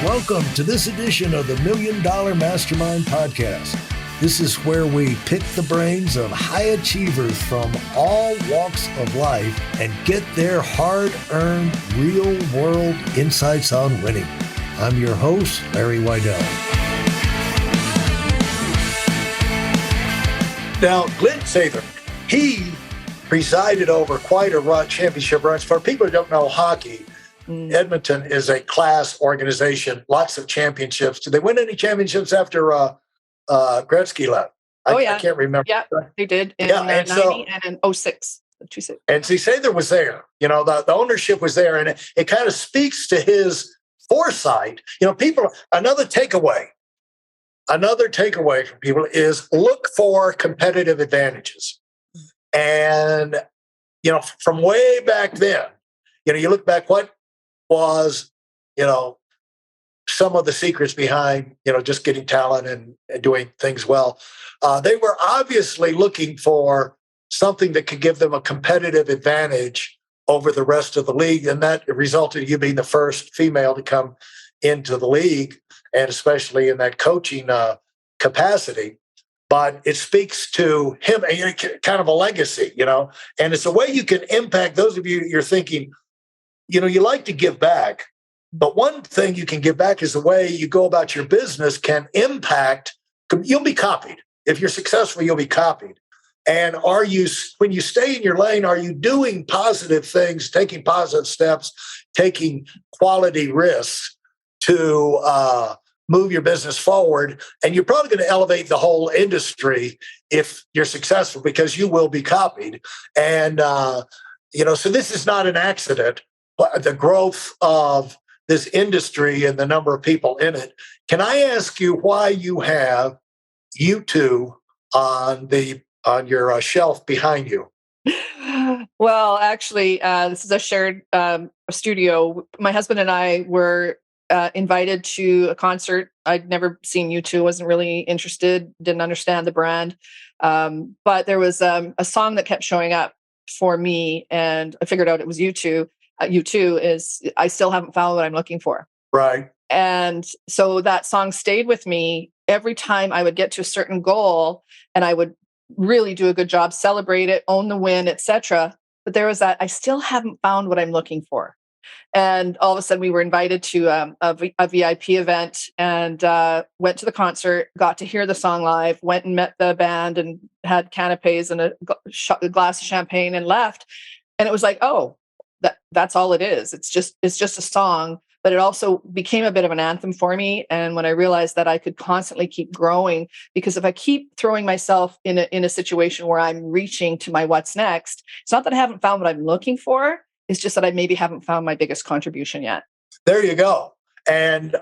Welcome to this edition of the Million Dollar Mastermind podcast. This is where we pick the brains of high achievers from all walks of life and get their hard-earned, real-world insights on winning. I'm your host, Larry Weidel. Now, Glenn Sather, he presided over quite a run, championship runs. For people who don't know hockey, Edmonton is a class organization, lots of championships. Did they win any championships after Gretzky left? I can't remember. Yeah, they did in 90 and in 06. And see, Sather was there. You know, the ownership was there, and it kind of speaks to his foresight. You know, people, another takeaway from people is look for competitive advantages. And, you know, from way back then, you know, you look back, what was, you know, some of the secrets behind, you know, just getting talent and doing things well. They were obviously looking for something that could give them a competitive advantage over the rest of the league. And that resulted in you being the first female to come into the league, and especially in that coaching capacity. But it speaks to him, kind of a legacy, you know, and it's a way you can impact those of you, you're thinking, you know, you like to give back, but one thing you can give back is the way you go about your business can impact, you'll be copied. If you're successful, you'll be copied. And are you, when you stay in your lane, are you doing positive things, taking positive steps, taking quality risks to move your business forward? And you're probably going to elevate the whole industry if you're successful, because you will be copied. And, you know, so this is not an accident. The growth of this industry and the number of people in it. Can I ask you why you have U2 on your shelf behind you? Well, actually, this is a shared studio. My husband and I were invited to a concert. I'd never seen U2, wasn't really interested, didn't understand the brand. But there was a song that kept showing up for me, and I figured out it was U2. U2 is I Still Haven't Found What I'm Looking For. Right. And so that song stayed with me every time I would get to a certain goal, and I would really do a good job, celebrate it, own the win, etc. But there was that I still haven't found what I'm looking for. And all of a sudden we were invited to a VIP event, and went to the concert, got to hear the song live, went and met the band and had canapes and a glass of champagne and left. And it was like, oh, that's all it is. It's just a song, but it also became a bit of an anthem for me. And when I realized that I could constantly keep growing, because if I keep throwing myself in a situation where I'm reaching to my what's next, it's not that I haven't found what I'm looking for. It's just that I maybe haven't found my biggest contribution yet. There you go. And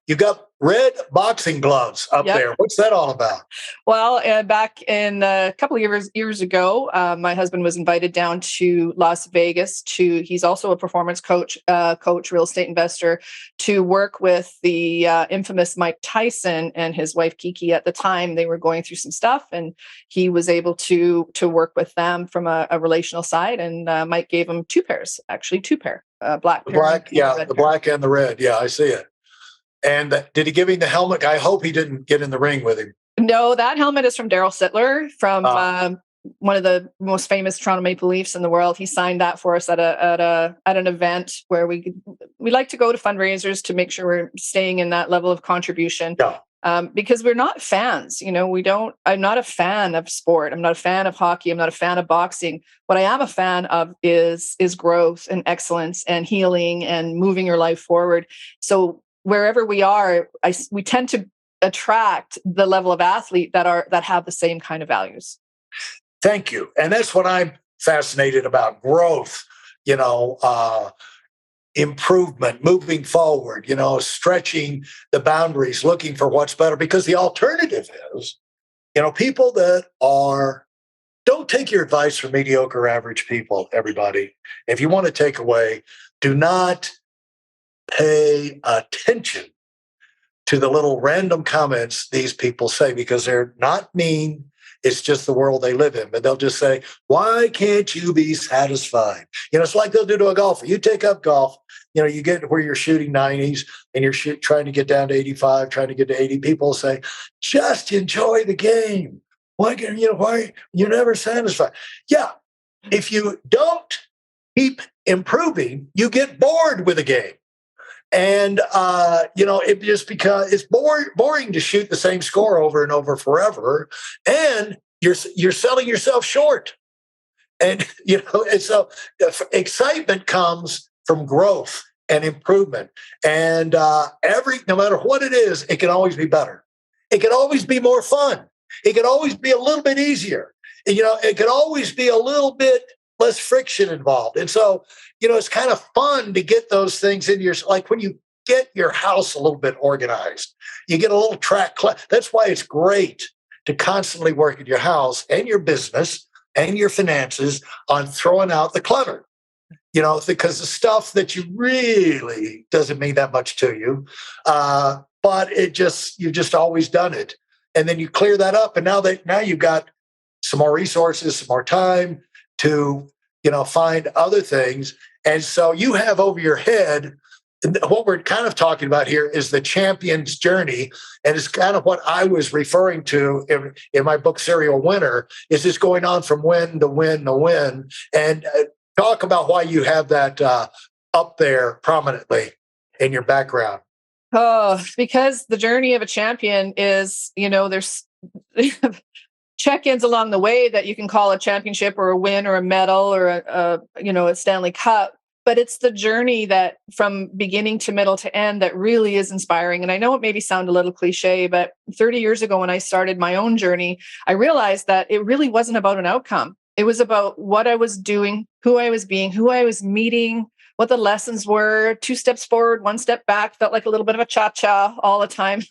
you got red boxing gloves up there. What's that all about? Well, back in a couple of years ago, my husband was invited down to Las Vegas he's also a performance coach, real estate investor, to work with the infamous Mike Tyson and his wife, Kiki. At the time, they were going through some stuff, and he was able to work with them from a relational side. And Mike gave him two pair. Black pair. The black and the red. Yeah, I see it. And did he give him the helmet? I hope he didn't get in the ring with him. No, that helmet is from Daryl Sittler, from one of the most famous Toronto Maple Leafs in the world. He signed that for us at an event where we like to go to fundraisers to make sure we're staying in that level of contribution. Yeah. Because we're not fans, you know, I'm not a fan of sport. I'm not a fan of hockey. I'm not a fan of boxing. What I am a fan of is growth and excellence and healing and moving your life forward. So wherever we are, we tend to attract the level of athlete that have the same kind of values. Thank you. And that's what I'm fascinated about: growth, you know, improvement, moving forward, you know, stretching the boundaries, looking for what's better. Because the alternative is, you know, people that don't take your advice from mediocre, average people, everybody. If you want to take away, do not pay attention to the little random comments these people say, because they're not mean. It's just the world they live in. But they'll just say, why can't you be satisfied? You know, it's like they'll do to a golfer. You take up golf, you get where you're shooting 90s and you're trying to get down to 85, trying to get to 80. People say, just enjoy the game. Why you're never satisfied? Yeah. If you don't keep improving, you get bored with the game. And, it just because it's boring to shoot the same score over and over forever. And you're selling yourself short. And, and so excitement comes from growth and improvement. And no matter what it is, it can always be better. It can always be more fun. It can always be a little bit easier. It can always be a little bit less friction involved. And so, it's kind of fun to get those things in like when you get your house a little bit organized, you get a little track. That's why it's great to constantly work at your house and your business and your finances on throwing out the clutter, because the stuff that you really doesn't mean that much to you, but you've just always done it. And then you clear that up. And now you've got some more resources, some more time to, find other things. And so you have over your head, what we're kind of talking about here is the champion's journey. And it's kind of what I was referring to in my book, Serial Winner, is this going on from win to win to win. And talk about why you have that up there prominently in your background. Oh, because the journey of a champion is, there's check-ins along the way that you can call a championship or a win or a medal or a Stanley Cup. But it's the journey that from beginning to middle to end that really is inspiring. And I know it maybe sound a little cliche, but 30 years ago when I started my own journey, I realized that it really wasn't about an outcome. It was about what I was doing, who I was being, who I was meeting, what the lessons were. 2 steps forward, 1 step back, felt like a little bit of a cha-cha all the time.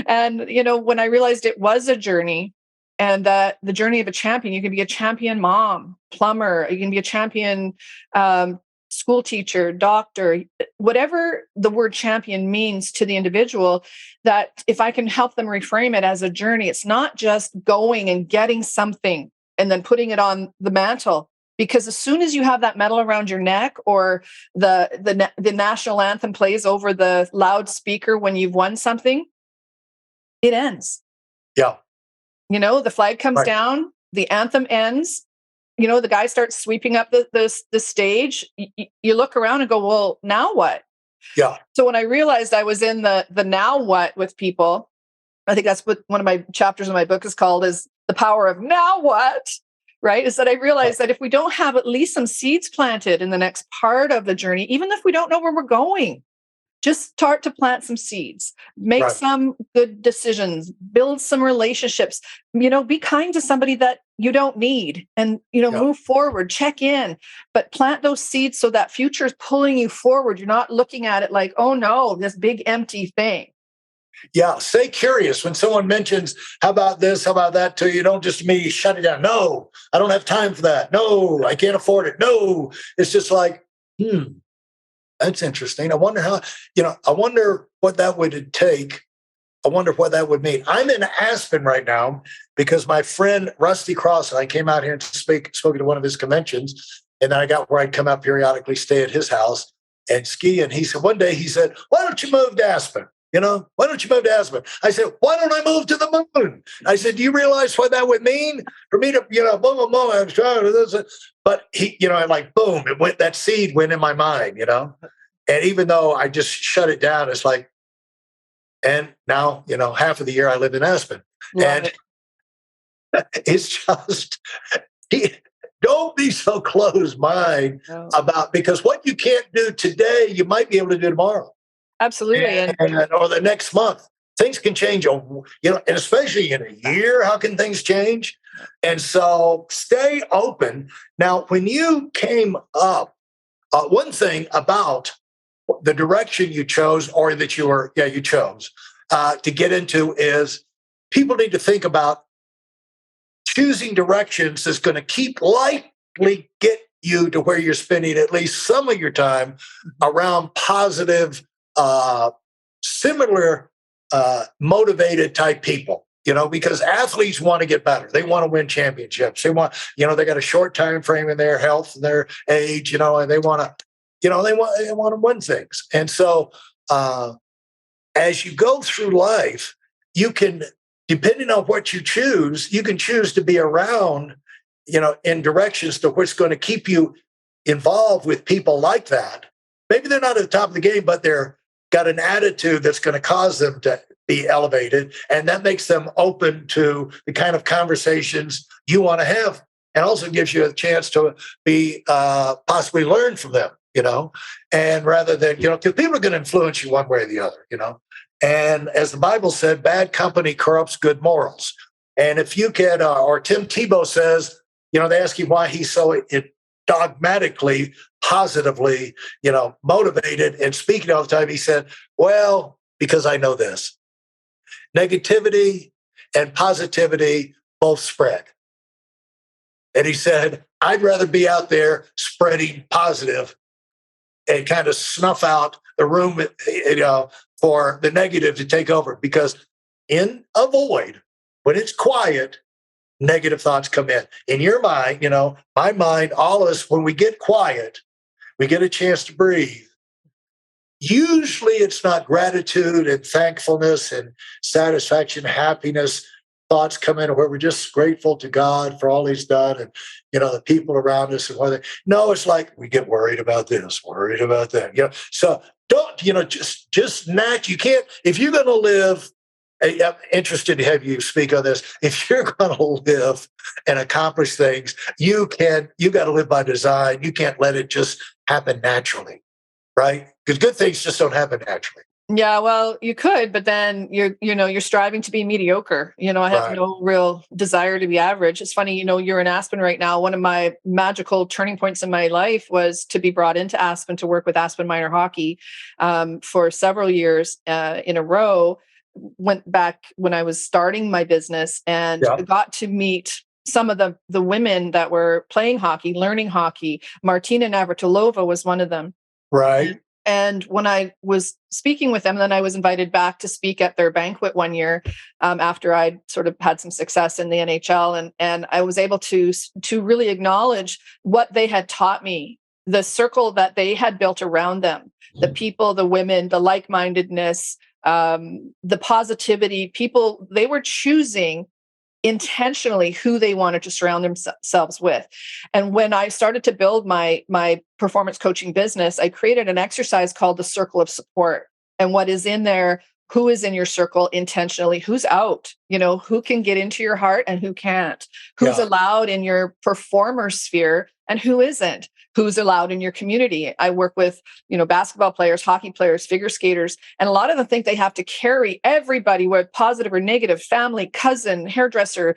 And, when I realized it was a journey, and that the journey of a champion, you can be a champion mom, plumber, you can be a champion school teacher, doctor, whatever the word champion means to the individual, that if I can help them reframe it as a journey, it's not just going and getting something and then putting it on the mantle. Because as soon as you have that medal around your neck or the national anthem plays over the loudspeaker when you've won something, it ends. Yeah. The flag comes down, the anthem ends, the guy starts sweeping up the stage. You look around and go, well, now what? Yeah. So when I realized I was in the now what with people, I think that's what one of my chapters in my book is called, is the power of now what, right? Is that I realized that if we don't have at least some seeds planted in the next part of the journey, even if we don't know where we're going, just start to plant some seeds, make some good decisions, build some relationships, be kind to somebody that you don't need and, move forward, check in, but plant those seeds so that future is pulling you forward. You're not looking at it like, oh no, this big empty thing. Yeah. Stay curious. When someone mentions, how about this, how about that to you, don't just immediately shut it down. No, I don't have time for that. No, I can't afford it. No, it's just like, that's interesting. I wonder I wonder what that would take. I wonder what that would mean. I'm in Aspen right now because my friend Rusty Cross and I came out here and spoke at one of his conventions. And then I got where I'd come out periodically, stay at his house and ski. And one day he said, why don't you move to Aspen? Why don't you move to Aspen? I said, why don't I move to the moon? I said, do you realize what that would mean for me to, boom, boom, boom, I'm trying to this. But he, like, boom, that seed went in my mind, And even though I just shut it down, it's like, and now, half of the year I live in Aspen. And it's just, don't be so closed-minded about, because what you can't do today, you might be able to do tomorrow. Absolutely. Or the next month. Things can change, and especially in a year, how can things change? And so stay open. Now, when you came up, one thing about the direction you chose or that you chose to get into is people need to think about choosing directions that's going to likely get you to where you're spending at least some of your time around positive, similar, motivated type people, because athletes want to get better. They want to win championships. They want, they got a short time frame in their health and their age, and they want to, They want to win things. And so as you go through life, you can, depending on what you choose, you can choose to be around, in directions to what's going to keep you involved with people like that. Maybe they're not at the top of the game, but they're got an attitude that's going to cause them to be elevated. And that makes them open to the kind of conversations you want to have, and also gives you a chance to be possibly learn from them, and rather than, because people are going to influence you one way or the other, And as the Bible said, bad company corrupts good morals. And if you can, or Tim Tebow says, they ask him why he's so dogmatically, positively, motivated and speaking all the time. He said, well, because I know this. Negativity and positivity both spread. And he said, I'd rather be out there spreading positive and kind of snuff out the room, for the negative to take over. Because in a void, when it's quiet, negative thoughts come in. In your mind, my mind, all of us, when we get quiet, we get a chance to breathe. Usually it's not gratitude and thankfulness and satisfaction, happiness. Thoughts come in where we're just grateful to God for all he's done and, the people around us and whether. No, it's like we get worried about this, worried about that. So don't, just not, you can't, if you're going to live, I'm interested to have you speak on this. If you're going to live and accomplish things, you got to live by design. You can't let it just happen naturally, right? Because good things just don't happen naturally. Yeah, well, you could, but then you're striving to be mediocre. I have no real desire to be average. It's funny, you're in Aspen right now. One of my magical turning points in my life was to be brought into Aspen to work with Aspen Minor Hockey for several years in a row. Went back when I was starting my business and got to meet some of the women that were playing hockey, learning hockey. Martina Navratilova was one of them. Right. And when I was speaking with them, then I was invited back to speak at their banquet one year after I'd sort of had some success in the NHL. And I was able to really acknowledge what they had taught me, the circle that they had built around them, the people, the women, the like-mindedness, the positivity. People, they were choosing intentionally who they wanted to surround themselves with. And when I started to build my performance coaching business, I created an exercise called the circle of support. And what is in there, who is in your circle intentionally, who's out, who can get into your heart and who can't, who's allowed in your performer sphere and who isn't, who's allowed in your community. I work with, basketball players, hockey players, figure skaters, and a lot of them think they have to carry everybody, whether positive or negative, family, cousin, hairdresser,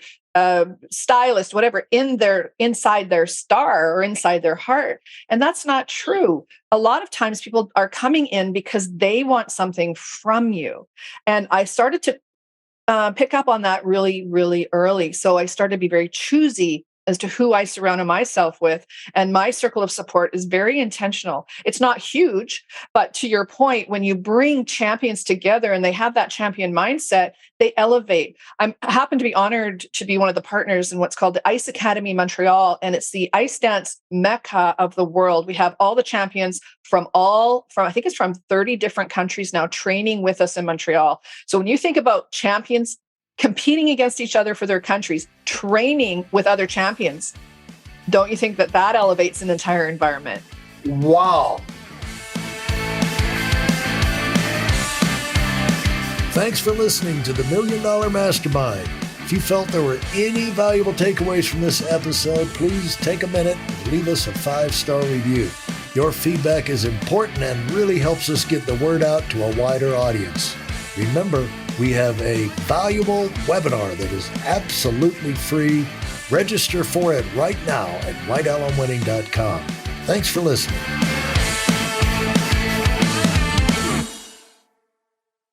stylist, whatever, inside their star or inside their heart. And that's not true. A lot of times people are coming in because they want something from you. And I started to pick up on that really, really early. So I started to be very choosy as to who I surrounded myself with. And my circle of support is very intentional. It's not huge, but to your point, when you bring champions together and they have that champion mindset, they elevate. I happen to be honored to be one of the partners in what's called the Ice Academy Montreal, and it's the ice dance mecca of the world. We have all the champions from I think it's from 30 different countries now training with us in Montreal. So when you think about champions competing against each other for their countries, training with other champions, don't you think that elevates an entire environment? Wow. Thanks for listening to the Million Dollar Mastermind. If you felt there were any valuable takeaways from this episode, please take a minute and leave us a 5-star review. Your feedback is important and really helps us get the word out to a wider audience. Remember, we have a valuable webinar that is absolutely free. Register for it right now at weidelonwinning.com. Thanks for listening.